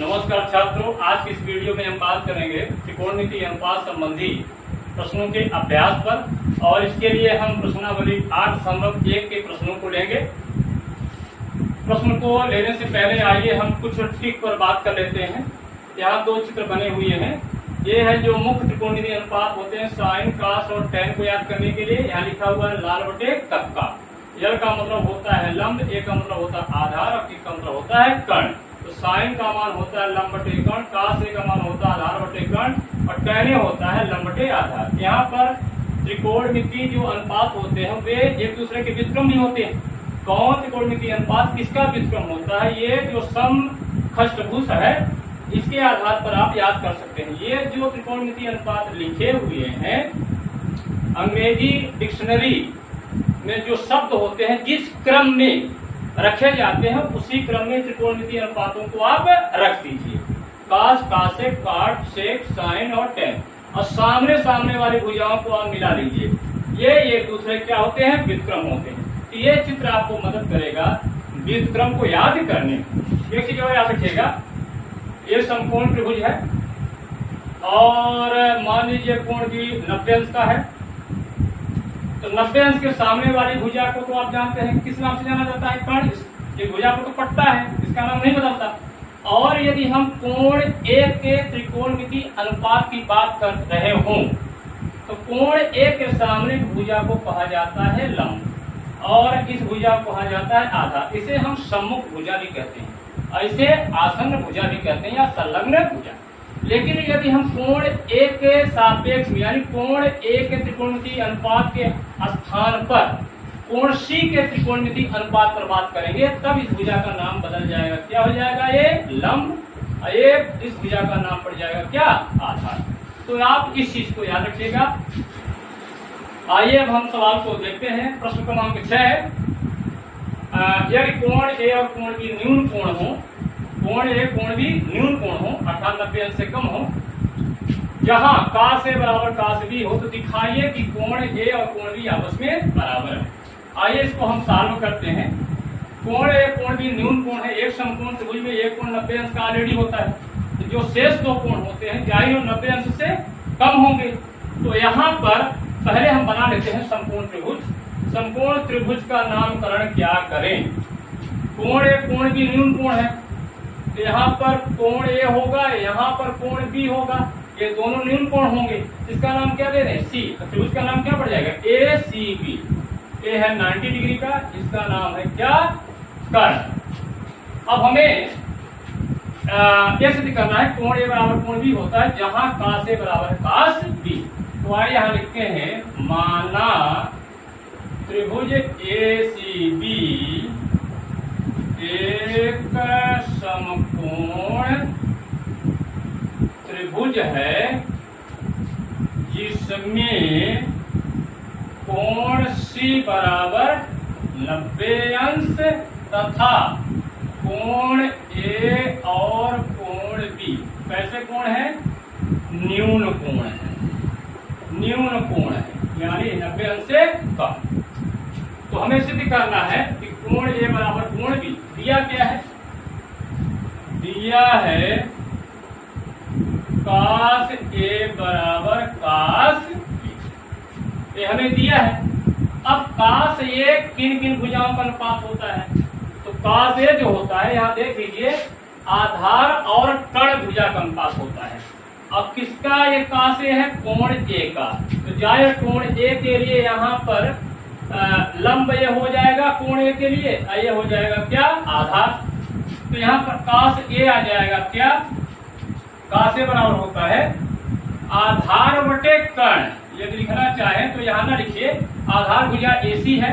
नमस्कार छात्रों, आज की इस वीडियो में हम बात करेंगे त्रिकोणमितीय अनुपात संबंधी प्रश्नों के अभ्यास पर। और इसके लिए हम प्रश्नावली 8.1 के प्रश्नों को लेंगे। प्रश्न को लेने से पहले आइए हम कुछ ट्रिक पर बात कर लेते हैं। यहाँ दो चित्र बने हुए हैं। ये है जो मुख्य त्रिकोणमितीय अनुपात होते हैं साइन, कास और टैन को याद करने के लिए। यहाँ लिखा हुआ है लाल बटे कक्का। यल का मतलब होता है लंब, ए का मतलब होता है आधार और टी का मतलब होता है कर्ण। तो साइन का मान होता है लंब बटे कर्ण, कास ए का मान होता है आधार बटे कर्ण और टैन ए होता है लंब बटे आधार। यहाँ पर त्रिकोणमितीय जो अनुपात होते हैं वे एक दूसरे के व्युत्क्रम नहीं होते हैं। कौन त्रिकोणमितीय अनुपात किसका व्युत्क्रम होता है, ये जो समष्टभुज है इसके आधार पर आप याद कर सकते हैं। ये जो त्रिकोणमितीय अनुपात लिखे हुए हैं अंग्रेजी डिक्शनरी में जो शब्द होते हैं जिस क्रम में रखे जाते हैं उसी क्रम में त्रिकोणमितीय अनुपातों को आप रख दीजिए। कास, कासेक, काट, सेक, साइन और टैन। और सामने सामने वाली भुजाओं को आप मिला लीजिए। ये एक दूसरे क्या होते हैं, व्युत्क्रम होते हैं। तो ये चित्र आपको मदद करेगा व्युत्क्रम को याद करने। एक चीज और याद रखिएगा, ये समकोण त्रिभुज है और मान लीजिए कोण भी 90 अंश का है। तो 90 अंश के सामने वाली भुजा को तो आप जानते हैं किस नाम से जाना जाता है, कर्ण। ये भुजा को तो पट्टा है, इसका नाम नहीं बदलता। और यदि हम कोण एक के त्रिकोणमितीय अनुपात की बात कर रहे हों तो कोण एक के सामने भुजा को कहा जाता है लंब और इस भुजा को कहा जाता है आधार। इसे हम सम्मुख भुजा भी कहते हैं, इसे आसन्न भुजा भी कहते हैं या संलग्न भुजा। लेकिन यदि हम कोण एक के सापेक्ष यानी कोण एक के त्रिकोणमितीय अनुपात के स्थान पर कोण सी के त्रिकोणमितीय अनुपात पर बात करेंगे तब इस भुजा का नाम बदल जाएगा। क्या हो जाएगा, ये लंब। ये इस भुजा का नाम पड़ जाएगा क्या, आधार। तो आप इस चीज को याद रखिएगा। आइए अब हम सवाल को देखते हैं। प्रश्न क्रमांक 6। यदि कोण ए और कोण बी न्यून कोण हो, कोण ए कोण बी न्यून कोण हो अर्थात 90 अंश से कम हो, जहां कास ए बराबर कास बी हो, तो दिखाइए कि कोण ए और कोण बी आपस में बराबर है। आइए इसको हम सॉल्व करते हैं। कोण ए कोण बी न्यून कोण है। एक समकोण त्रिभुज में एक कोण 90 अंश का ऑलरेडी होता है। तो जो शेष दो कोण होते हैं जाहिर हो 90 अंश से कम होंगे। तो यहाँ पर पहले हम बना लेते हैं समकोण त्रिभुज। समकोण त्रिभुज का नामकरण क्या करें। कोण ए कोण बी न्यून कोण है, तो यहाँ पर कोण ए होगा, यहाँ पर कोण बी होगा। ये दोनों न्यून कोण होंगे। इसका नाम क्या दे रहे हैं, सी। तो त्रिभुज का नाम क्या पड़ जाएगा, ए सी बी। ए है 90 डिग्री का, इसका नाम है क्या, कर्ण। अब हमें यह सिद्ध करना है कोण ए बराबर कोण बी होता है जहां कास ए बराबर कास बी। तो आइए यहाँ लिखते हैं माना त्रिभुज ए सी बी एक समकोण त्रिभुज है जिसमें कोण सी बराबर 90 अंश तथा कोण ए और कोण बी कैसे कोण है, न्यून कोण है। न्यून कोण है यानी 90 अंश से कम। तो हमें सिद्ध करना है कि कोण ए बराबर कोण बी दिया क्या है, दिया है कास ए बराबर कास बी। ये हमें दिया है। अब कास ए किन किन भुजाओं का अनुपात होता है, तो कास ए जो होता है यहाँ देख लीजिए आधार और कर्ण भुजा का अनुपात होता है। अब किसका ये कास ए है, कोण ए का। तो जाहिर कोण ए के लिए यहाँ पर लंब ये हो जाएगा कोण ए के लिए, ये हो जाएगा क्या, आधार। तो यहाँ पर कास ए आ जाएगा क्या, कास ए बराबर होता है आधार बटे कर्ण। यदि लिखना चाहे तो यहाँ ना लिखिए, आधार भुजा एसी है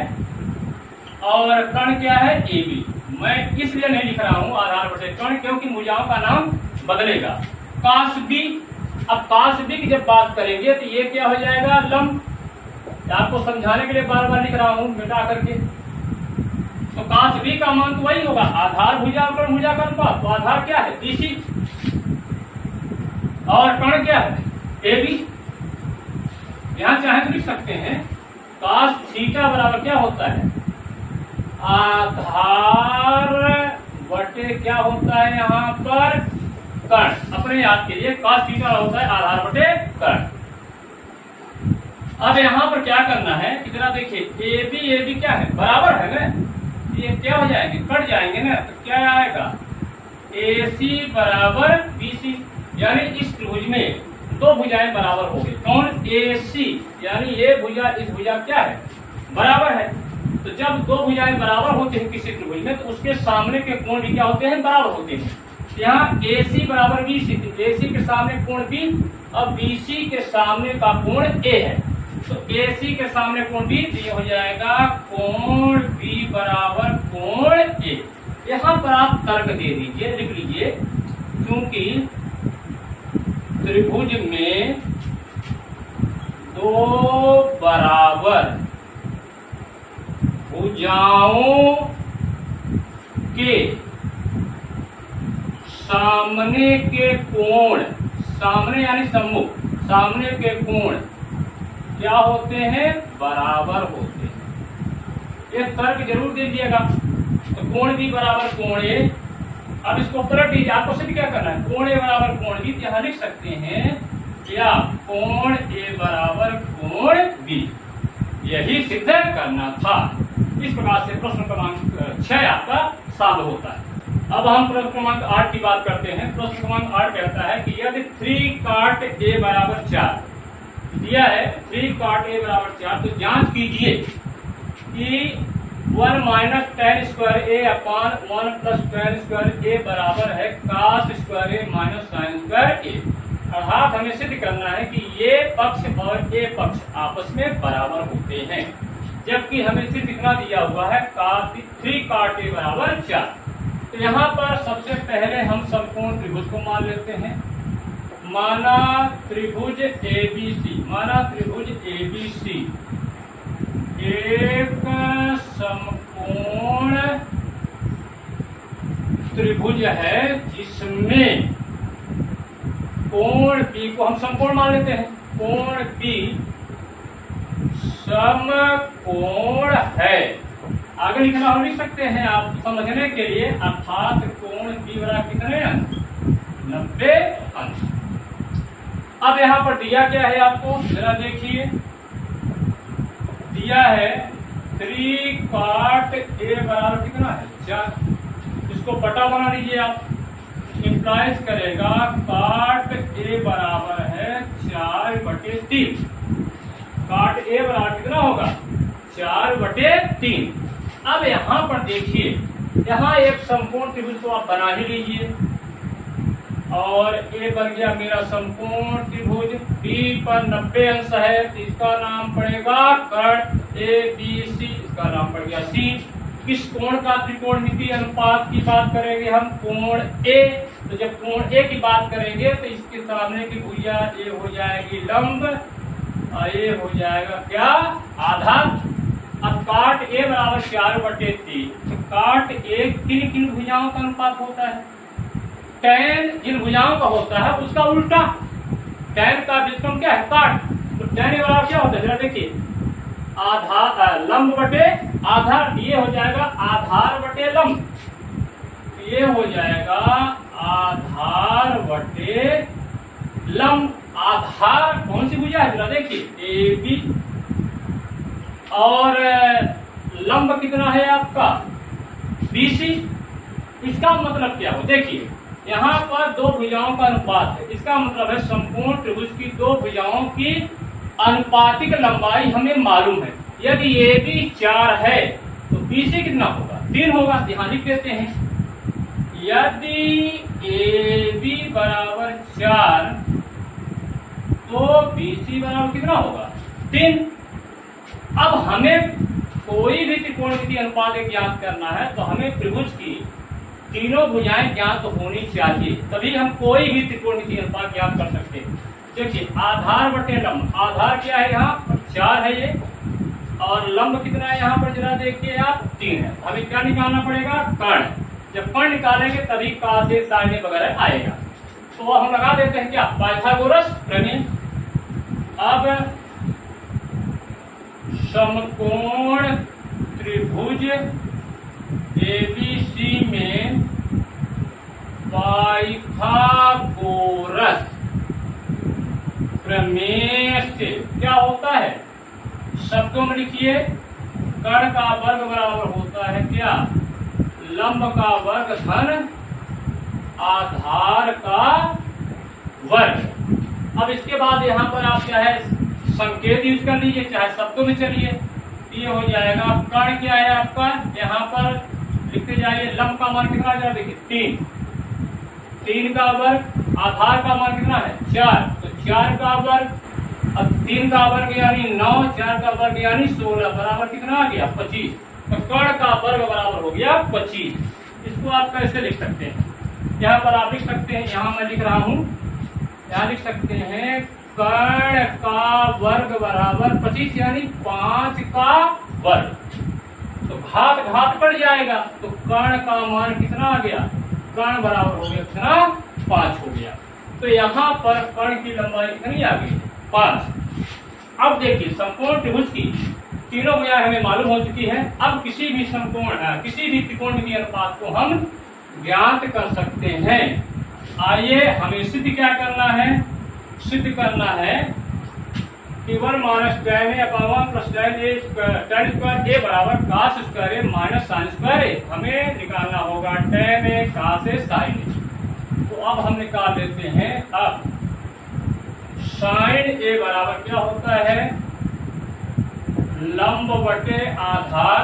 और कर्ण क्या है, ए बी। मैं इसलिए नहीं लिख रहा हूँ आधार बटे कर्ण क्योंकि भुजाओं का नाम बदलेगा। कास बी, अब कास बी की जब बात करेंगे तो ये क्या हो जाएगा, लंब। आपको समझाने के लिए बार बार लिख रहा हूं मिटा करके। तो कास बी का मान तो वही होगा आधार भुजा और कर्ण भुजा का अनुपात। तो आधार क्या है, बीसी और कर्ण क्या है, ए बी। यहां चाहे तो लिख सकते हैं कास थीटा बराबर क्या होता है, आधार बटे क्या होता है यहाँ पर में याद कीजिए cos थीटा होता है आधार बटे कर्ण। अब यहाँ पर क्या करना है कि जरा देखिए ए बी क्या है, बराबर है ना, ये क्या हो जाएंगे, कट जाएंगे ना, तो क्या आएगा AC बराबर BC, यानी इस त्रिभुज में दो भुजाएं बराबर हो गई। कौन, AC, यानी ये भुजा इस भुजा क्या है, बराबर है। तो जब दो भुजाएं बराबर होते हैं किसी त्रिभुज में तो उसके सामने के कोण भी क्या होते हैं, बराबर होते हैं। यहाँ AC बराबर BC, AC के सामने कोण B, अब BC के सामने का कोण A है, तो AC के सामने कोण B, तो ये हो जाएगा कोण B बराबर कोण A। यहाँ पर आप तर्क दे दीजिए, लिख लीजिए, क्योंकि त्रिभुज में दो बराबर भुजाओं के सामने के कोण, सामने यानी सम्मुख, सामने के कोण क्या होते हैं, बराबर होते हैं। ये तर्क जरूर दे दिएगा। तो कोण B बराबर कोण A, अब इसको पलट दीजिए, आपको सिद्ध क्या करना है, कोण A बराबर कोण B, यहाँ लिख सकते हैं या कोण A बराबर कोण B, यही सिद्ध करना था। इस प्रकार से प्रश्न क्रमांक 6 आपका सॉल्व होता है। अब हम प्रश्न क्रमांक 8 की बात करते हैं। प्रश्न क्रमांक 8 कहता है कि यदि 3 cot A बराबर 4 दिया है, 3 cot A बराबर 4, तो जांच कीजिए कि 1 minus tan square A upon 1 plus tan square A बराबर है cos square A minus sin square A। अर्थात हमें सिद्ध करना है कि ये पक्ष और ये पक्ष आपस में बराबर होते हैं, जबकि हमें सिर्फ इतना दिया हुआ है 3 cot A बराबर 4। तो यहाँ पर सबसे पहले हम समकोण त्रिभुज को मान लेते हैं। माना त्रिभुज ABC, माना त्रिभुज ABC एक समकोण त्रिभुज है जिसमें कोण B को हम समकोण मान लेते हैं, कोण B समकोण है। आगे लिखना हम लिख सकते हैं आप समझने के लिए, अर्थात कोण B बराबर कितने अंश, 90 अंश। अब यहाँ पर दिया क्या है आपको, जरा देखिए, दिया है 3 cot A बराबर कितना है, 4। इसको बटा बना लीजिए आप, इंप्लाइज करेगा cot A बराबर है 4/3। cot A बराबर कितना होगा, 4/3। अब यहाँ पर देखिए, यहाँ एक समकोण त्रिभुज को आप बना ही लीजिए, और A बन गया मेरा समकोण त्रिभुज। B पर 90 अंश है, तो इसका नाम पड़ेगा कर्ण ABC, इसका नाम पड़ गया C। किस कोण का त्रिकोणमितीय अनुपात की बात करेंगे हम, कोण A। तो जब कोण A की बात करेंगे तो इसके सामने की भुजा A हो जाएगी लंब, और A हो जाएगा क्या, आधार। अब cot A बराबर 4/3, तो cot A किन भुजाओं का अनुपात होता है, tan जिन भुजाओं का होता है उसका उल्टा, tan का व्युत्क्रम क्या है, cot। तो tan A बराबर क्या होता है, जरा देखिए, आधार लंब बटे आधार, ये हो जाएगा आधार बटे लंब, ये हो जाएगा आधार बटे लंब। आधार कौन सी भुजा है, जरा देखिए AB, और लंब कितना है आपका BC। इसका मतलब क्या हो, देखिए यहाँ पर दो भुजाओं का अनुपात है, इसका मतलब है समकोण त्रिभुज की दो भुजाओं की अनुपातिक लंबाई हमें मालूम है। यदि AB 4 है तो BC कितना होगा, 3 होगा। यहाँ लिख देते हैं, यदि AB बराबर 4 तो BC बराबर कितना होगा, 3। अब हमें कोई भी त्रिकोणमितीय अनुपात ज्ञात करना है तो हमें त्रिभुज की तीनों भुजाएं ज्ञात होनी चाहिए, तभी हम कोई भी त्रिकोणमितीय अनुपात ज्ञात कर सकते हैं। देखिए आधार बटे लंब, आधार क्या है यहाँ पर 4 है ये, और लंब कितना है यहाँ पर जरा देखिए आप, 3 है। हमें क्या निकालना पड़ेगा, कर्ण। जब कर्ण निकालेंगे तभी का से साइड वगैरह आएगा। तो हम लगा देते हैं क्या, पाइथागोरस प्रमेय। अब समकोण त्रिभुज ABC में पाइथागोरस प्रमेय से क्या होता है, शब्दों में लिखिए, कर्ण का वर्ग बराबर होता है क्या, लंब का वर्ग धन आधार का वर्ग। अब इसके बाद यहाँ पर आप क्या है संकेत यूज कर लीजिए, चाहे शब्दों में चलिए। ये हो जाएगा कर्ण क्या है आपका, यहाँ पर लिखते जाइए, लंब का मान कितना है, देखिए 3, 3 का वर्ग, आधार का मान कितना है 4, तो 4 का वर्ग, अब 3 का वर्ग यानी 9, 4 का वर्ग यानी 16 बराबर कितना आ गया 25। तो कर्ण का वर्ग बराबर हो गया 25। इसको आप कैसे लिख सकते हैं, यहाँ पर आप लिख सकते हैं, यहाँ मैं लिख रहा हूँ, यहाँ लिख सकते हैं कर्ण का वर्ग बराबर 25 यानी 5 का वर्ग। तो घात घात बढ़ जाएगा, तो कर्ण का मान कितना आ गया, कर्ण बराबर हो गया कितना 5 हो गया। तो यहाँ पर कर्ण की लंबाई कितनी आ गई 5। अब देखिए समकोण त्रिभुज की तीनों भुजाएं हमें मालूम हो चुकी है। अब किसी भी समकोण किसी भी त्रिकोणमितीय अनुपात को हम ज्ञात कर सकते हैं। आइए हमें सिद्ध क्या करना है, सिद्ध करना है कि 1 minus tan a upon 1 plus tan square a बराबर cos square a minus sin square a। हमें निकालना होगा tan a cos a sin a। तो अब हम निकाल लेते हैं। अब sin a बराबर क्या होता है, लंब बटे आधार,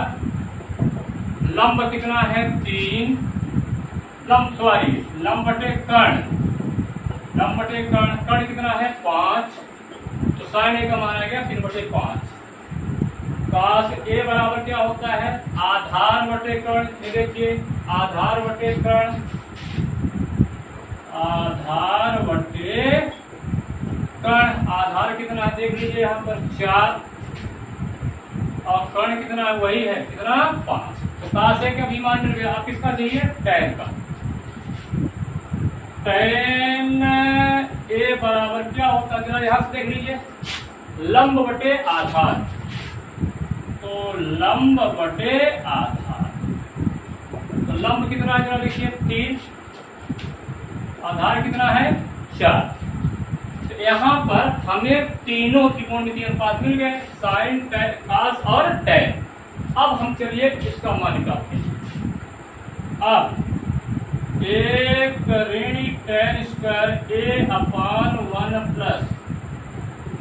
लंब कितना है 3, लंब बटे कर्ण, लंब बटे कर्ण, कर्ण कितना है 5, तो sin a का मान आ गया 3/5। cos a बराबर क्या होता है, आधार बटे कर्ण, देखिए आधार बटे कर्ण, आधार बटे कर्ण, आधार कितना है देख लीजिए यहाँ पर 4 और कर्ण कितना वही है कितना 5। तो cos a का भी मान मिल गया। अब किसका चाहिए, tan का। tan a बराबर क्या होता है, जरा यहां से देख लीजिए, लंब बटे आधार, तो लंब बटे आधार, तो लंब कितना है जरा देखिए 3, आधार कितना है 4। तो यहाँ पर हमें तीनों त्रिकोणमितीय अनुपात मिल गए, साइन cos और tan। अब हम चलिए इसका मान निकालते हैं। अब 1 ऋणी tan square a upon 1 plus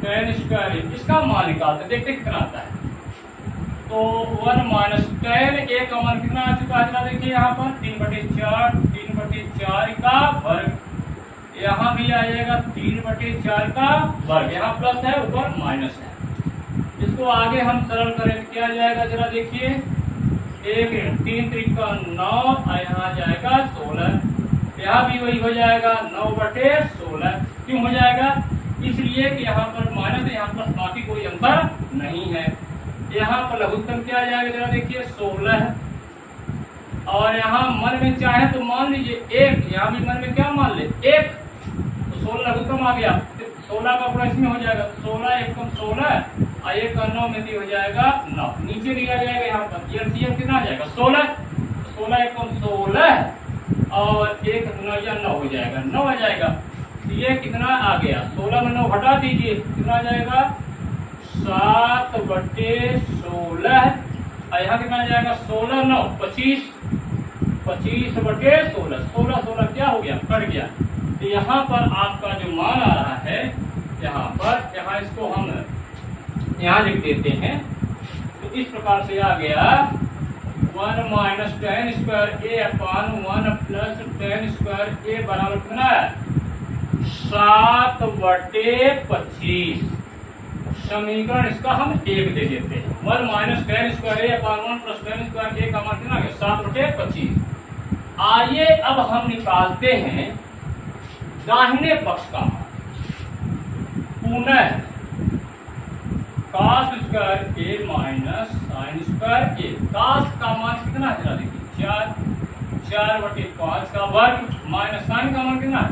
tan square a, इसका मान निकालते देखते कितना आता है। तो 1 माइनस tan a का मान कितना आ चुका है, देखिए यहाँ पर 3/4 का वर्ग, यहाँ भी आएगा 3/4 का वर्ग, यहाँ प्लस है ऊपर माइनस है। इसको आगे हम सरल करें तो क्या जाएगा जरा देखिए, 1 3 त्रिका 9, यहाँ आ जाएगा 16, यहाँ भी वही हो जाएगा 9/16। क्यों हो जाएगा, इसलिए कि यहाँ पर माइनस है, यहाँ प्लस, बाकी कोई अंतर नहीं है। यहाँ पर लघुत्तम क्या आ जाएगा जरा देखिए 16, और यहाँ मन में चाहे तो मान लीजिए 1, यहाँ भी मन में क्या मान ले 1, तो 16 लघुत्तम आ गया, 16 का पूरा इसमें हो जाएगा, 16 एकम 16 और 1 का 9 में भी हो जाएगा 9, नीचे लिया जाएगा यहाँ पर एलसीएम कितना आ जाएगा 16, 16 एकम 16 और 1 9 हो जाएगा, 9 आ जाएगा। ये कितना आ गया, 16 में 9 हटा दीजिए, कितना आ जाएगा 7/16, और यहाँ कितना आ जाएगा 16 9 25, 25/16, 16 क्या हो गया, कट गया। तो यहाँ पर आपका जो मान आ रहा है, यहाँ पर यहाँ इसको हम यहाँ लिख देते हैं, तो इस प्रकार से आ गया 1 minus tan square a upon 1 plus tan square a बराबर कितना है 7/25। समीकरण इसका हम 1 दे देते हैं। 1 minus tan square a upon 1 plus tan square a का मान कितना है 7/25। आइए अब हम निकालते हैं दाहिने पक्ष का मान। पुनः cos square a minus sin square a, cos का मान कितना है देखिए 4/5 का वर्ग माइनस sin का मान कितना है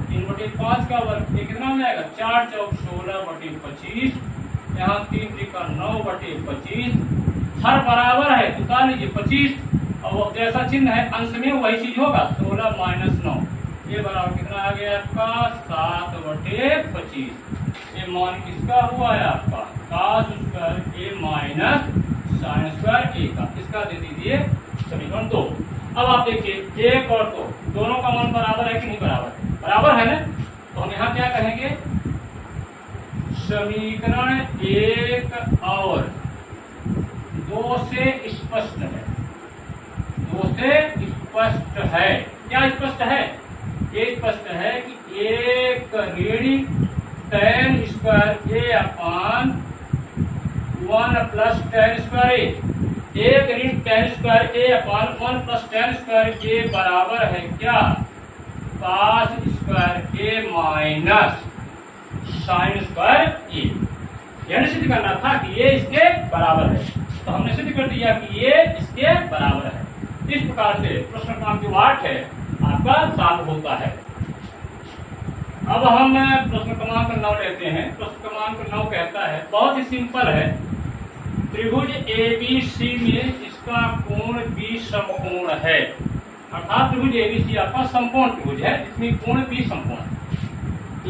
3/5 का वर्ग, ये कितना हो जाएगा 4 चौक 16/25, यहाँ 3 त्रिका 9/25, हर बराबर है उतार लीजिए 25, और जैसा चिन्ह है अंश में वही चीज होगा 16 माइनस 9, ये बराबर कितना आ गया आपका 7/25। ये मान किसका हुआ है आपका cos square a minus sin square a का। इसका दे दीजिए समीकरण 2। अब आप देखिए 1 और 2 दोनों का मान बराबर है कि नहीं बराबर है? बराबर है ना। तो हम यहाँ क्या कहेंगे, समीकरण 1 और 2 से स्पष्ट है। 2 से स्पष्ट है। क्या स्पष्ट है? ये स्पष्ट है कि एक ऋण tan square a upon 1 plus tan square a, एक ऋण tan square a upon 1 plus tan square a बराबर है क्या cos square a minus sin square a। यह सिद्ध करना था कि ये इसके बराबर है, तो हमने सिद्ध कर दिया कि ये इसके बराबर है। इस प्रकार से प्रश्न क्रमांक 8 है आपका सॉल्व होता है। अब हम प्रश्न क्रमांक 9 लेते हैं। प्रश्न क्रमांक 9 कहता है, बहुत ही सिंपल है, त्रिभुज ABC में इसका कोण B समकोण है। अर्थात त्रिभुज ABC आपका समकोण त्रिभुज है, इसमें कोण B समकोण है।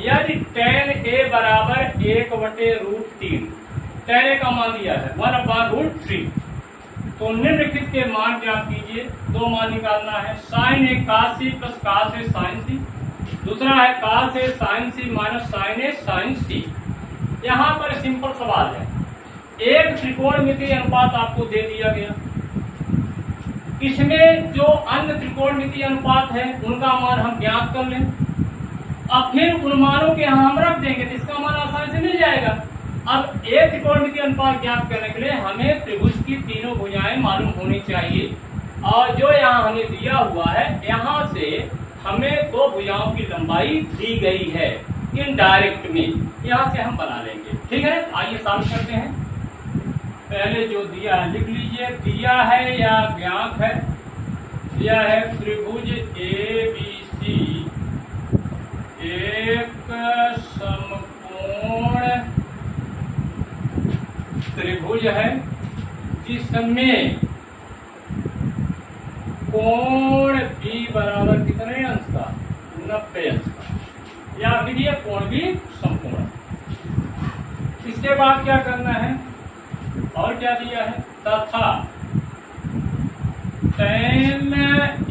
यदि tan A बराबर 1/√3, tan A का मान दिया है 1/√3, तो निम्नलिखित के मान ज्ञात कीजिए। 2 मान निकालना है, sin A cos C plus cos A sin C, दूसरा है cos A sin C minus sin A sin C। यहाँ पर सिंपल सवाल है, एक त्रिकोणमितीय अनुपात आपको दे दिया गया, इसमें जो अन्य त्रिकोणमितीय अनुपात है उनका मान हम ज्ञात कर लें। अब फिर उन मानों के यहाँ हम रख देंगे तो इसका मान आसानी से मिल जाएगा। अब एक त्रिकोणमितीय अनुपात ज्ञात करने के लिए हमें त्रिभुज की तीनों भुजाएं मालूम होनी चाहिए, और जो यहाँ हमें दिया हुआ है, यहाँ से हमें 2 भुजाओं की लंबाई दी गई है इनडायरेक्ट में, यहाँ से हम बना लेंगे। ठीक है, आइए सॉल्व करते हैं। पहले जो दिया है लिख लीजिए, दिया है या ज्ञात है, दिया है त्रिभुज ABC एक समकोण त्रिभुज है जिसमें कोण B बराबर कितने अंश का 90 अंश का, या फिर ये कोण B समकोण है। इसके बाद क्या करना है, और क्या दिया है, तथा tan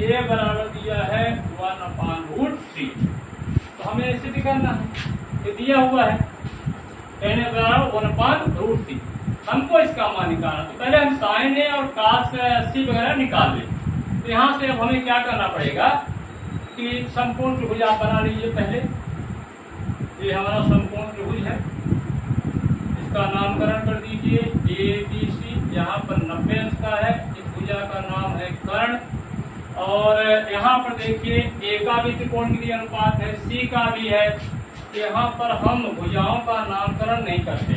A बराबर दिया है 1/√3, तो हमें इसे दिखाना है, ये दिया हुआ है tan A बराबर 1/√3। हमको इसका मान निकालना, तो पहले हम sin A और cos C वगैरह निकाल लें। तो यहाँ से अब हमें क्या करना पड़ेगा कि समकोण त्रिभुज आप बना लीजिए। पहले ये हमारा समकोण त्रिभुज है, इसका नामकरण कर दीजिए ABC। यहाँ पर 90 अंश का है, इस भुजा का नाम है कर्ण, और यहाँ पर देखिए A का भी त्रिकोणमितीय अनुपात है, C का भी है। यहाँ पर हम भुजाओं का नामकरण नहीं करते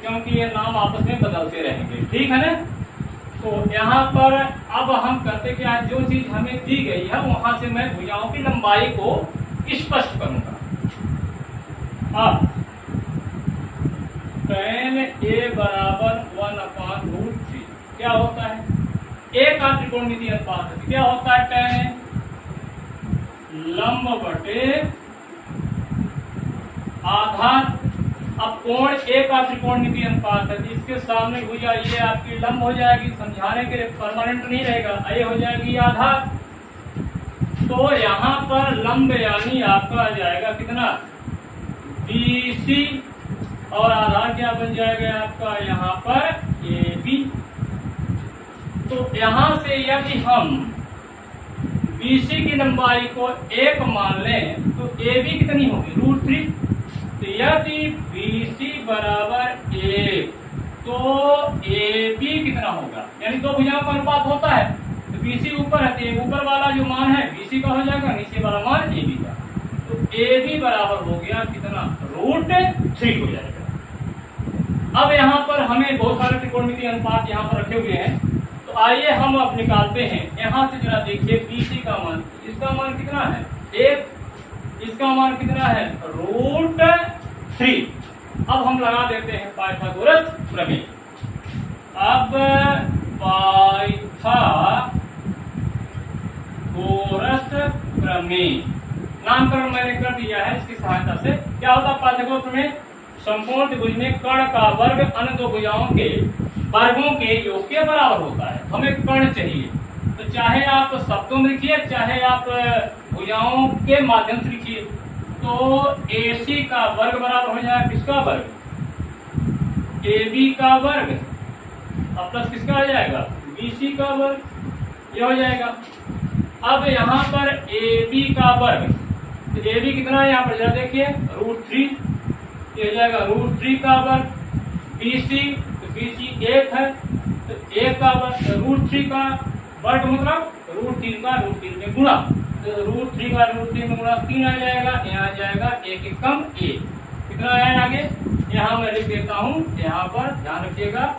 क्योंकि ये नाम आपस में बदलते रहेंगे। ठीक है ना। तो यहाँ पर अब हम करते क्या है, जो चीज हमें दी गई है वहां से मैं भुजाओं की लंबाई को स्पष्ट करूंगा। अब tan A बराबर 1/√3 क्या होता है, A का त्रिकोणमितीय अनुपात है, क्या होता है tan A लंब बटे आधार। अब कोण A का त्रिकोणमितीय अनुपात है, इसके सामने भुजा ये आपकी लंब हो जाएगी, समझाने के लिए परमानेंट नहीं रहेगा, ये हो जाएगी आधार। तो यहाँ पर लंब यानी आपका आ जाएगा कितना BC, और आधार क्या बन जाएगा आपका यहाँ पर AB। तो यहाँ से यदि हम BC की लंबाई को 1 मान लें तो AB कितनी होगी √3। तो यदि BC बराबर 1 तो AB कितना होगा, यानी 2 भुजाओं का अनुपात होता है, तो BC ऊपर है तो ऊपर वाला जो मान है BC का हो जाएगा, नीचे वाला मान AB का। तो AB बराबर हो गया कितना √3 हो जाएगा। अब यहाँ पर हमें बहुत सारे त्रिकोणमितीय अनुपात यहाँ पर रखे हुए हैं, तो आइए हम अब निकालते हैं। यहाँ से जरा देखिए BC का मान, इसका मान कितना है 1, इसका मान कितना है √3। अब हम लगा देते हैं पाइथागोरस प्रमेय। अब पाइथागोरस प्रमेय नामकरण मैंने कर दिया है। इसकी सहायता से क्या होता है पाठ्यक्रम में, समकोण त्रिभुज में कर्ण का वर्ग अन्य दो भुजाओं के वर्गों के योग के बराबर होता है। हमें कर्ण चाहिए, तो चाहे आप शब्दों में लिखिए चाहे आप भुजाओं के माध्यम से लिखिए। तो AC का वर्ग बराबर हो जाएगा किसका वर्ग, AB का वर्ग, अब प्लस किसका आ जाएगा, BC का वर्ग, ये हो जाएगा। अब यहाँ पर AB का वर्ग, तो AB कितना है यहाँ पर जरा देखिए, √3, ये हो जाएगा √3 का वर्ग। BC, तो BC 1 है, तो 1 का वर्ग, √3 का वर्ग मतलब √3 का √3 में गुणा, तो √3 का √3 में गुणा 3 आ जाएगा, यहाँ आ जाएगा 1 एकम 1, कितना आया आगे, यहाँ मैं लिख देता हूँ, यहाँ पर ध्यान रखिएगा,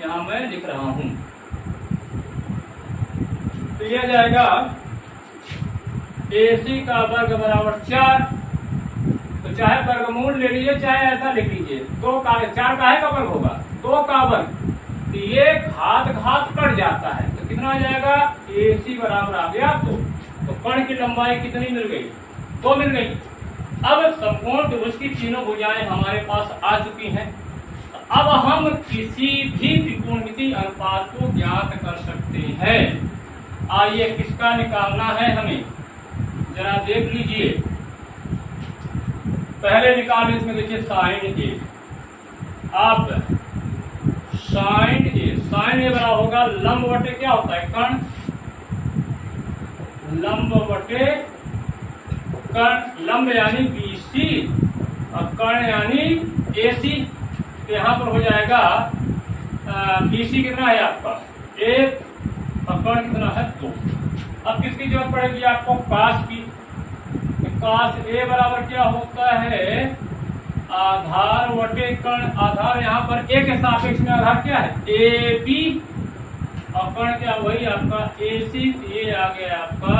यहाँ मैं लिख रहा हूँ। तो यह जाएगा AC का वर्ग बराबर 4, तो चाहे वर्गमूल ले लीजिए चाहे ऐसा लिख लीजिए, 4 काहे का वर्ग होगा, 2 का वर्ग, तो ये घात कट जाता है, तो कितना आ जाएगा, AC बराबर आ गया 2, तो कर्ण की लंबाई कितनी मिल गई, 2 मिल गई। अब समकोण त्रिभुज की तीनों भुजाएं हमारे पास आ चुकी हैं। अब हम किसी भी त्रिकोणमितीय अनुपात को ज्ञात कर सकते हैं। आइए किसका निकालना है हमें, जरा देख लीजिए। पहले निकाल, इसमें देखिए sin A, अब sin A बराबर होगा लंब बटे क्या होता है, कर्ण, लंब बटे कर्ण, लंब यानी BC और कर्ण यानी AC। तो यहाँ पर हो जाएगा BC कितना है आपका 1 और कर्ण कितना है 2। अब किसकी जरूरत पड़ेगी आपको, काश की। काश A बराबर क्या होता है, आधार बटे कर्ण, आधार यहाँ पर A के सापेक्ष में आधार क्या है, AB और कर्ण क्या वही आपका AC, ये आ गया आपका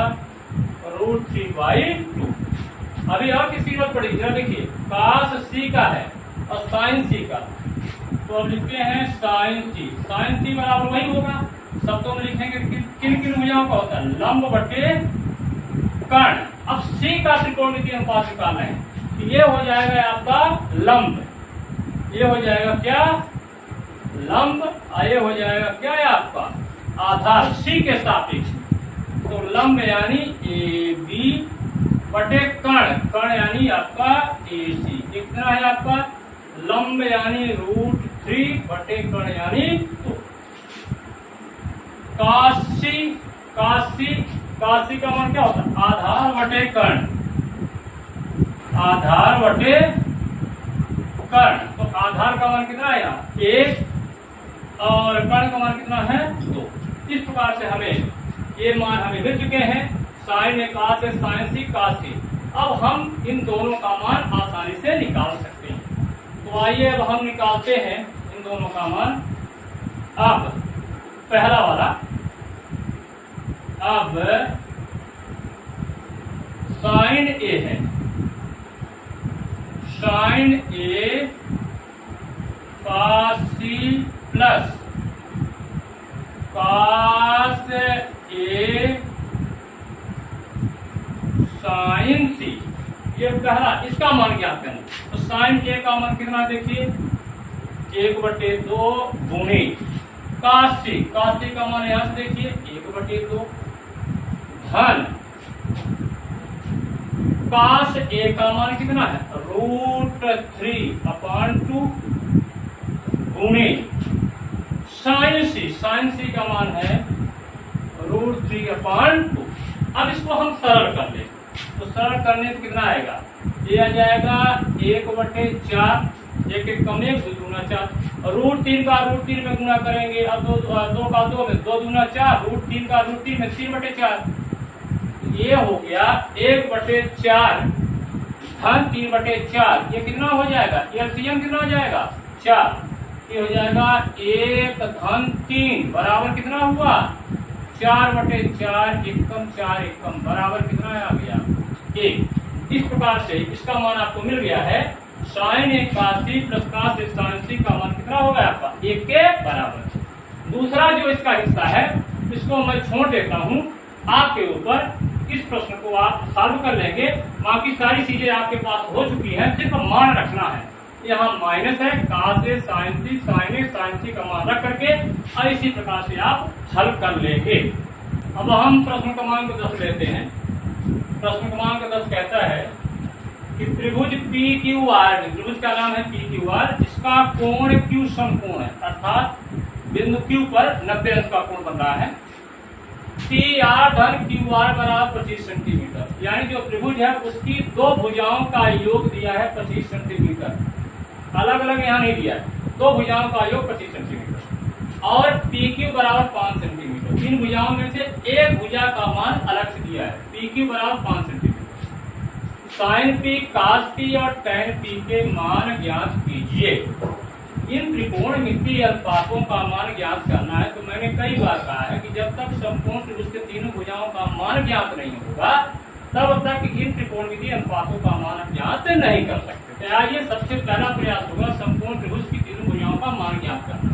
√3/2। अभी और किसकी जरूरत पड़ेगी, जरा देखिए, काश C का है और साइन C का, तो अब लिखते हैं साइन C बराबर वही होगा, शब्दों में लिखेंगे किन किन भुजाओं का होता है, लंब बटे कर्ण। अब C का त्रिकोणमितीय अनुपात निकालना है, तो ये हो जाएगा आपका लंब, ये हो जाएगा क्या लंब, और ये हो जाएगा क्या है आपका आधार C के सापेक्ष। तो लंब यानी AB बटे कर्ण, कर्ण यानी आपका AC, कितना है आपका लंब यानी √3 बटे कर्ण यानी 2। काशी का मान क्या होता है, आधार बटे कर्ण, आधार बटे कर्ण, तो आधार का मान कितना आया 1 और कर्ण का मान कितना है 2। इस प्रकार से हमें ये मान हमें मिल चुके हैं, sin A cos A sin C cos C। अब हम इन दोनों का मान आसानी से निकाल सकते हैं। तो आइए अब हम निकालते हैं इन दोनों का मान। अब पहला वाला, अब sin A है, sin A cos C plus cos A sin C, ये पहला, इसका मान ज्ञात करें। तो sin A का मान कितना देखिए 1/2 गुणे cos C का मान यहां से देखिए 1/2 धन cos A का मान कितना है √3/2 गुणे sin C का मान है √3/2। अब इसको हम सरल कर ले, तो सरल करने से कितना आएगा, ये आ जाएगा 1/4, 1 कम 1 2 दूना 4, √3 का √3 में गुणा करेंगे, अब 2 का 2 में 2 दूना 4, √3 का √3 में 3/4, ये हो गया 1/4 धन 3/4, ये कितना हो जाएगा, एलसीएम कितना हो जाएगा 4, ये हो जाएगा 1 धन 3 बराबर कितना हुआ 4/4, एकम 4 एकम बराबर कितना आ गया 1। इस प्रकार से इसका मान आपको मिल गया है, sin A cos C plus cos A sin C का मान कितना होगा आपका 1 के बराबर। दूसरा जो इसका हिस्सा है इसको मैं छोड़ देता हूं आपके ऊपर। इस प्रश्न को आप सॉल्व कर लेंगे। बाकी सारी चीजें आपके पास हो चुकी हैं, सिर्फ मान रखना है। यहाँ माइनस है, cos A sin C sin A sin C का मान रख करके और इसी प्रकार से आप हल कर लेंगे। अब हम प्रश्न क्रमांक 10 लेते हैं। प्रश्न क्रमांक 10 कहता है कि त्रिभुज PQR, त्रिभुज का नाम है PQR, इसका कोण Q समकोण है, अर्थात बिंदु Q पर 90 अंश का कोण बन रहा है। PR धन QR बराबर 25 सेंटीमीटर, यानी जो त्रिभुज है उसकी दो भुजाओं का योग दिया है 25 सेंटीमीटर, अलग अलग यहाँ नहीं दिया है, दो भुजाओं का योग 25 सेंटीमीटर और PQ बराबर 5 सेंटीमीटर। इन भुजाओं में से एक भुजा का मान अलग से दिया है, PQ बराबर 5 centimetre. Sine P, cos P और tan P के मान ज्ञात कीजिए। इन त्रिकोणमितीय अनुपातों का मान ज्ञात करना है। तो मैंने कई बार कहा है कि जब तक समकोण त्रिभुज के तीनों भुजाओं का मान ज्ञात नहीं होगा तब तक इन त्रिकोणमितीय अनुपातों का मान ज्ञात नहीं कर सकते। तो आइए सबसे पहला प्रयास होगा समकोण त्रिभुज की तीनों भुजाओं का मान ज्ञात करना।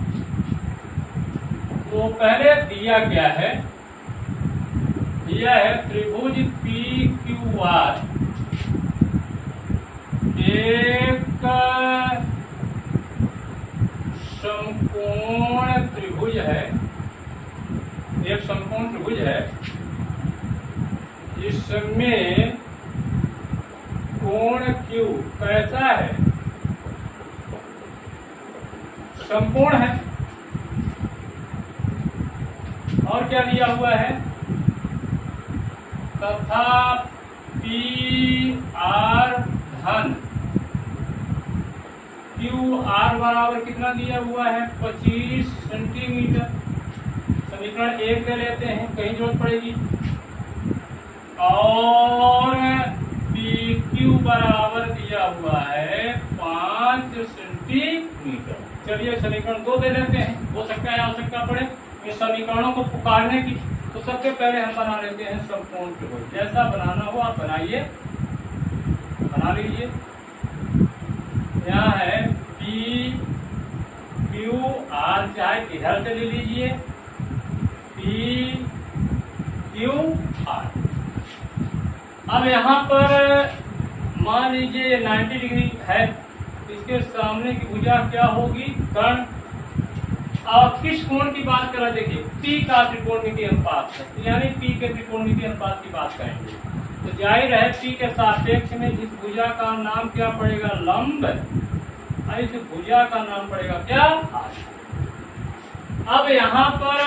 तो पहले दिया क्या है, दिया है त्रिभुज PQR एक समकोण त्रिभुज है, एक समकोण त्रिभुज है, इसमें कोण Q कैसा है, समकोण है। और क्या दिया हुआ है, तथा PR धन QR बराबर कितना दिया हुआ है, 25 सेंटीमीटर। समीकरण 1 ले लेते हैं, कहीं जरूरत पड़ेगी। और PQ बराबर दिया हुआ है 5 सेंटीमीटर। चलिए समीकरण 2 दे लेते हैं, हो सकता है आवश्यकता पड़े इन समीकरणों को पुकारने की। तो सबसे पहले हम बना लेते हैं समकोण त्रिभुज। जैसा बनाना हो आप बनाइए, बना लीजिए। यहाँ है PQR, चाहे इधर से ले लीजिए, PQR। अब यहाँ पर मान लीजिए 90 डिग्री है, इसके सामने की भुजा क्या होगी, कर्ण। और किस कोण की बात करें, देखिए P का त्रिकोणमितीय अनुपात है, यानी P के त्रिकोणमितीय अनुपात की बात करेंगे। तो जाहिर है P के सापेक्ष में इस भुजा का नाम क्या पड़ेगा, लंब, और इस भुजा का नाम पड़ेगा क्या, अब यहाँ पर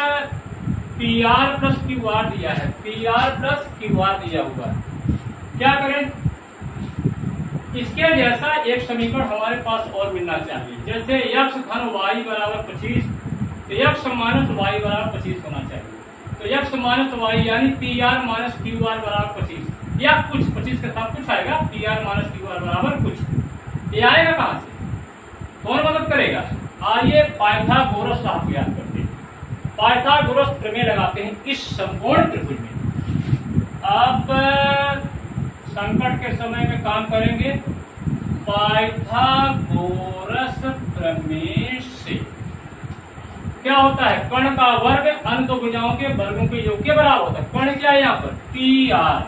PR प्लस QR दिया है, PR प्लस QR दिया हुआ है। क्या करें, इसके जैसा एक समीकरण हमारे पास और मिलना चाहिए। जैसे x धन y बराबर 25, तो x माइनस y बराबर 25 होना चाहिए। तो x माइनस y यानी PR माइनस QR बराबर 25, या कुछ 25 के साथ कुछ आएगा, PR माइनस QR बराबर कुछ। ये आएगा कहाँ से, कौन मदद करेगा, आइए पाइथागोरस साहब याद करते हैं। पाइथागोरस प्रमेय लगाते हैं इस समकोण त्रिभुज में। अब संकट के समय में काम करेंगे पाइथागोरस प्रमेय से। क्या होता है, कर्ण का वर्ग अन्य दो भुजाओं के वर्गों के योग के बराबर होता है। कर्ण क्या है यहाँ पर, PR।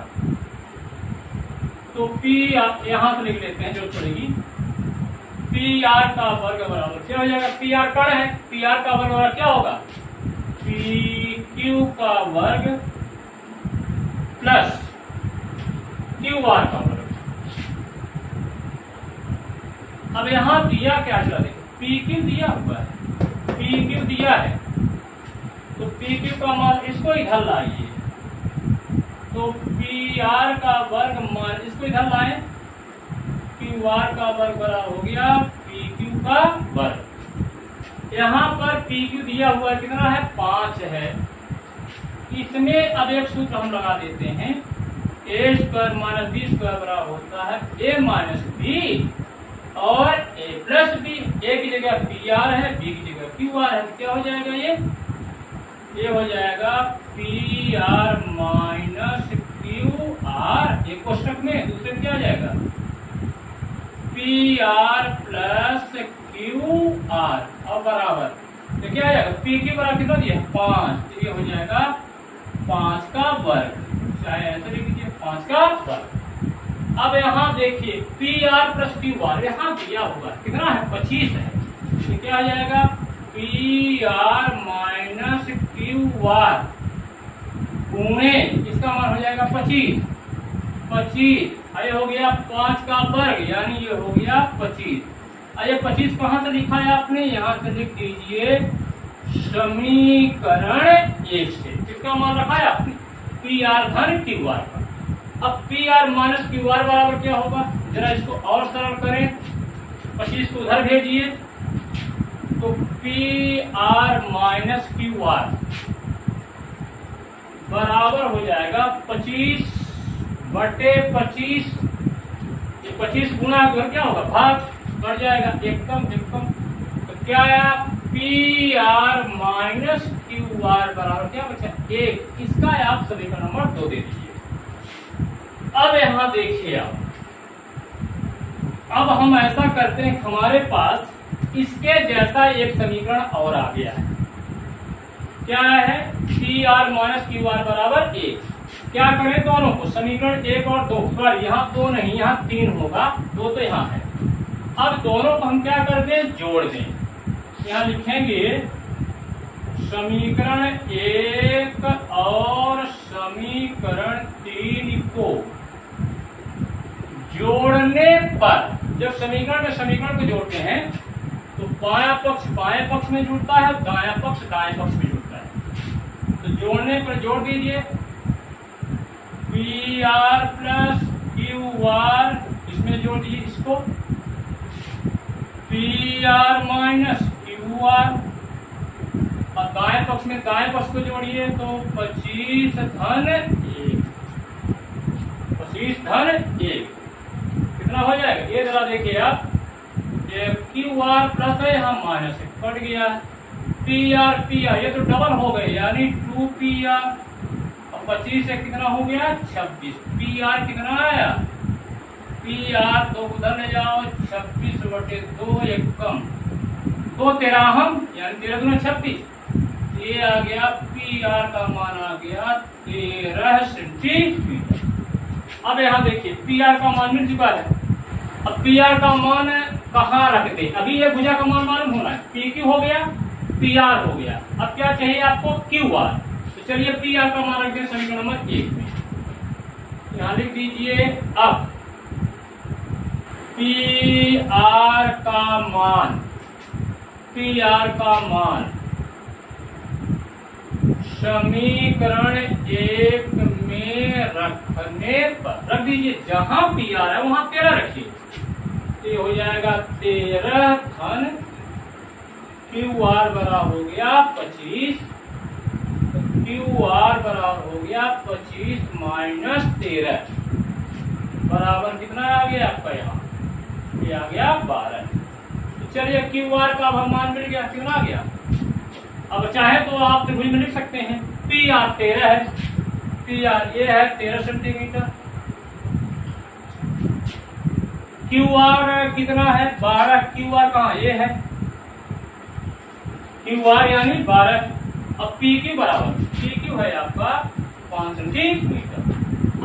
तो PR यहां से लिख लेते हैं, जो पड़ेगी PR का वर्ग बराबर क्या हो जाएगा, PR कर्ण है, PR का वर्ग बराबर क्या होगा, PQ का वर्ग प्लस QR का वर्ग। अब यहां दिया क्या चला, देखो PQ दिया हुआ है, PQ दिया है, तो PQ का मान इसको इधर लाइए, तो PR का वर्ग मान इसको इधर लाए, QR का वर्ग बराबर हो गया PQ का वर्ग। यहाँ पर PQ दिया हुआ कितना है, 5 है। इसमें अब एक सूत्र हम लगा देते हैं, A square minus B square बराबर होता है A माइनस B और A प्लस B। A की जगह PR है, B की जगह QR है, क्या हो जाएगा ये हो जाएगा PR माइनस QR। एक कोष्टक में दूसरे में क्या आ जाएगा, PR प्लस QR और बराबर, तो क्या आ जाएगा, PQ बराबर कितना दिया 5, तो ये हो जाएगा 5 का वर्ग। चाहे ऐसे लिख 5 का वर्ग। अब यहाँ देखिए P R plus Q R यहाँ दिया होगा कितना है 25 है, तो क्या आ जाएगा P R minus Q R गुणे इसका मान हो जाएगा 25, ये हो गया 5 का वर्ग यानी ये हो गया 25। ये 25 कहाँ से लिखा है आपने, यहाँ से लिख दीजिए समीकरण 1 से। किसका मान रखा है आपने पी आर धन क्यू आर का। अब P R minus Q R बराबर क्या होगा, जरा इसको और सरल करें, 25 को उधर भेजिए तो P R minus Q R बराबर हो जाएगा 25/25। ये 25 गुना क्या होगा भाग बढ़ जाएगा एकम। तो क्या आया P R minus Q R बराबर क्या बचा 1। इसका आप समीकरण नंबर 2 दे दीजिए। अब यहां देखिए आप, अब हम ऐसा करते हैं हमारे पास इसके जैसा एक समीकरण और आ गया है। क्या है P R minus Q R बराबर 1। क्या करें दोनों को समीकरण 1 और 2, सॉरी यहाँ 2 नहीं यहाँ 3 होगा, 2 तो यहाँ है। अब दोनों को हम क्या कर दें जोड़ दें। यहाँ लिखेंगे समीकरण 1 और समीकरण 3 को जोड़ने पर, जब समीकरण में समीकरण को जोड़ते हैं तो बायां पक्ष बाएं पक्ष में जुड़ता है, दायां पक्ष दाएं पक्ष में जुड़ता है। तो जोड़ने पर जोड़ दीजिए P R plus Q R, इसमें जोड़ दीजिए इसको P R minus Q R, और दाएं पक्ष में दाएं पक्ष को जोड़िए तो 25 धन 1, 25 धन 1 कितना हो जाएगा। ये जरा देखिए आप, ये क्यू आर प्लस है यहाँ माइनस है, कट गया पी आर ये तो डबल हो गए यानी 2 पी आर, 25 से कितना हो गया 26। पी आर कितना आया पी आर 2 उधर ले जाओ 26/2 एक कम 2 13 यानी 13 दूना 26। ये आ गया पी आर का मान आ गया 13 सेंटीमीटर। अब यहाँ देखिए पी आर का मान मिल चुका है। अब पी आर का मान कहाँ रख दे, अभी ये भुजा का मान मालूम होना है, पी क्यू हो गया पी आर हो गया। अब क्या चाहिए आपको क्यू आर, तो चलिए पी आर का मान रख दें समीकरण नंबर 1 में। यहाँ लिख दीजिए अब पी आर का मान समीकरण 1 में रखने पर रख दीजिए, जहां पी आर है वहां 13 रखिए, ये हो जाएगा 13 धन क्यू आर बराबर हो गया 25, क्यू आर बराबर हो गया 25 माइनस 13 बराबर कितना आ गया आपका यहाँ, ये आ गया 12। तो चलिए क्यू आर का अब मान मिल गया, कितना आ गया। अब चाहे तो आप त्रिभुज में लिख सकते हैं पी आर 13 है, पी आर ये है 13 सेंटीमीटर, क्यू आर कितना है 12, क्यू आर कहाँ ये है क्यू आर यानी 12। अब पी क्यू बराबर पी क्यू है आपका 5 सेंटीमीटर।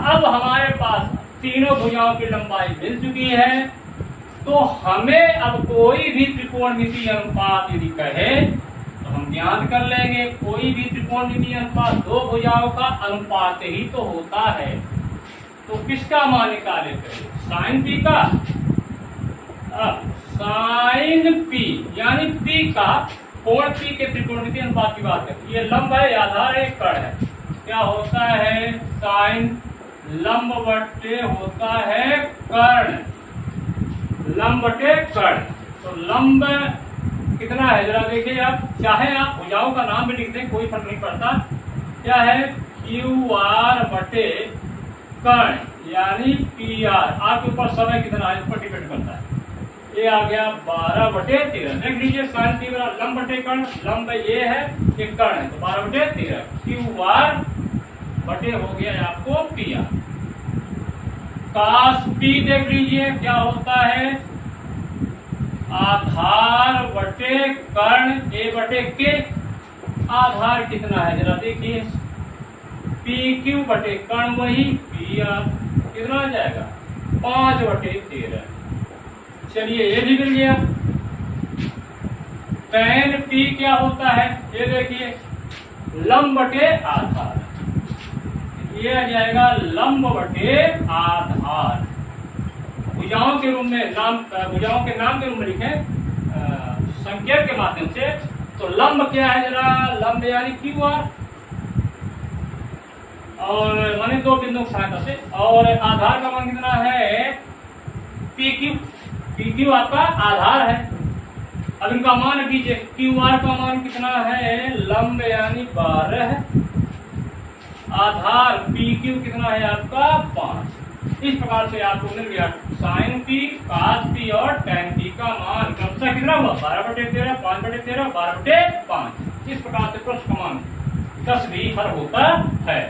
अब हमारे पास तीनों भुजाओं की लंबाई मिल चुकी है, तो हमें अब कोई भी त्रिकोणमितीय अनुपात यदि कहे तो हम ज्ञात कर लेंगे। कोई भी त्रिकोणमितीय अनुपात दो भुजाओं का अनुपात ही तो होता है। तो किसका मान निकाले थे साइन पी का। अब साइन पी यानी पी का कोण पी के त्रिकोणमितीय अनुपात की बात करते, ये लंब है आधार है कर्ण है, क्या होता है साइन लंब बटे होता है कर्ण, लंब बटे कर्ण। तो लंब कितना है जरा देखिए आप, चाहे आप भुजाओं का नाम भी लिख दें कोई फर्क नहीं पड़ता। क्या है क्यू आर बटे कर्ण यानी पी आर, आपके ऊपर समय कितना है इस पर डिपेंड करता है। ये आ गया 12/13। देख लीजिए साइन पी बराबर लंब बटे कर्ण, लंब ये है ये कर्ण है, तो 12/13 क्यू आर बटे हो गया आपको पी आर। कास पी देख लीजिए क्या होता है आधार बटे कर्ण ए बटे के। आधार कितना है जरा देखिए पी क्यू बटे कर्ण वही पी आर, कितना आ जाएगा 5/13। चलिए ये भी मिल गया। tan p क्या होता है, ये देखिए लंब बटे आधार, ये आ जाएगा लंब बटे आधार। भुजाओं के रूप में भुजाओं के नाम के रूप में लिखे संकेत के माध्यम से। तो लंब क्या है जरा, लंब यानी क्यू आर, और माने 2 बिंदुओं की सहायता से, और आधार का मान कितना है पी क्यू, पी क्यू आपका आधार है। अब इनका मान कीजिए, क्यू आर का मान कितना है, लंब यानी 12 है, आधार पी क्यू कितना है आपका 5। इस प्रकार से आपको मिल गया साइन पी, कास पी और टैन पी का मान क्रमशः कितना हुआ 12/13, 5/13, 12/5। इस प्रकार से प्रश्न का मान 10 भी हल होता है।